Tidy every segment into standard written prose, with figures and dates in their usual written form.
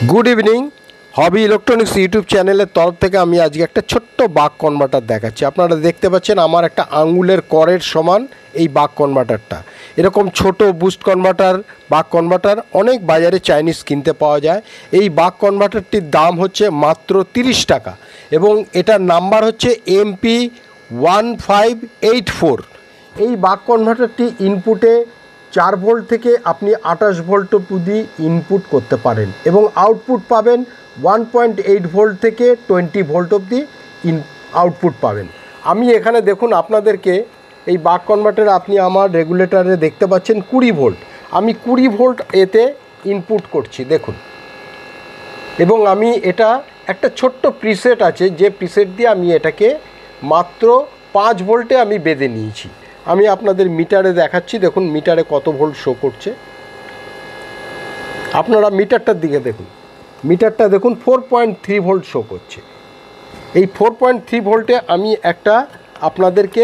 Good evening. Hobby electronics YouTube চ্যানেলের তরফ থেকে আমি আজকে একটা ছোট্ট বাক কনভার্টার দেখাচ্ছি। আপনারা দেখতে পাচ্ছেন আমার একটা আঙুলের করের সমান এই বাক কনভার্টারটা। এরকম ছোট বুস্ট কনভার্টার, বাক কনভার্টার অনেক বাজারে চাইনিজ কিনতে পাওয়া যায়। এই বাক কনভার্টারটির দাম হচ্ছে মাত্র 30 টাকা এবং এটার নাম্বার হচ্ছে MP1584। এই বাক কনভার্টারটি ইনপুটে 4 ভোল্ট থেকে আপনি 28 ভোল্ট অবধি ইনপুট করতে পারেন এবং আউটপুট পাবেন 1.8 ভোল্ট থেকে 20 ভোল্ট অবধি আউটপুট পাবেন। আমি এখানে দেখুন আপনাদেরকে এই বাক কনভার্টারে আপনি আমার রেগুলেটরে দেখতে পাচ্ছেন 20 ভোল্ট। আমি 20 ভোল্ট এতে ইনপুট করছি দেখুন, এবং আমি এটা একটা ছোট্ট প্রিসেট আছে, যে প্রিসেট দিয়ে আমি এটাকে মাত্র 5 ভোল্টে আমি বেঁধে নিয়েছি। আমি আপনাদের মিটারে দেখাচ্ছি, দেখুন মিটারে কত ভোল্ট শো করছে। আপনারা মিটারটার দিকে দেখুন, মিটারটা দেখুন 4.3 ভোল্ট শো করছে। এই 4.3 ভোল্টে আমি একটা আপনাদেরকে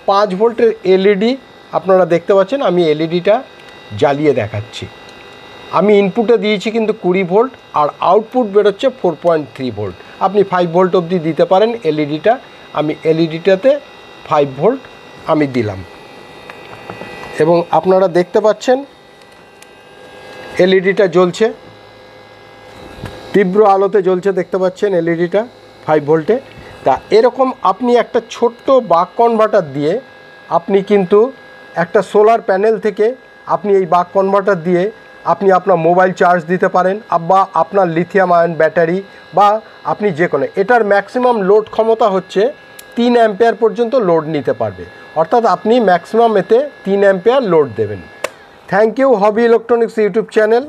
5 ভোল্টের এলইডি আপনারা দেখতে পাচ্ছেন, আমি এলইডিটা জ্বালিয়ে দেখাচ্ছি। আমি ইনপুটে দিয়েছি কিন্তু 20 ভোল্ট আর আউটপুট বেরোচ্ছে 4.3 ভোল্ট। আপনি 5 ভোল্ট অবধি দিতে পারেন এলইডিটা। আমি এলইডিটাতে 5 ভোল্ট আমি দিলাম এবং আপনারা দেখতে পাচ্ছেন এলইডিটা জ্বলছে, তীব্র আলোতে জ্বলছে, দেখতে পাচ্ছেন এলইডিটা 5 ভোল্টে। তা এরকম আপনি একটা ছোট্ট বাক কনভার্টার দিয়ে আপনি কিন্তু একটা সোলার প্যানেল থেকে আপনি এই বাক কনভার্টার দিয়ে আপনি আপনার মোবাইল চার্জ দিতে পারেন, বা আপনার লিথিয়াম আয়ন ব্যাটারি, বা আপনি যে কোনো, এটার ম্যাক্সিমাম লোড ক্ষমতা হচ্ছে 3 অ্যাম্পিয়ার পর্যন্ত লোড নিতে পারবে, অর্থাৎ আপনি ম্যাক্সিমাম এতে 3 অ্যাম্পিয়ার লোড দেবেন। Thank you hobby electronics YouTube channel.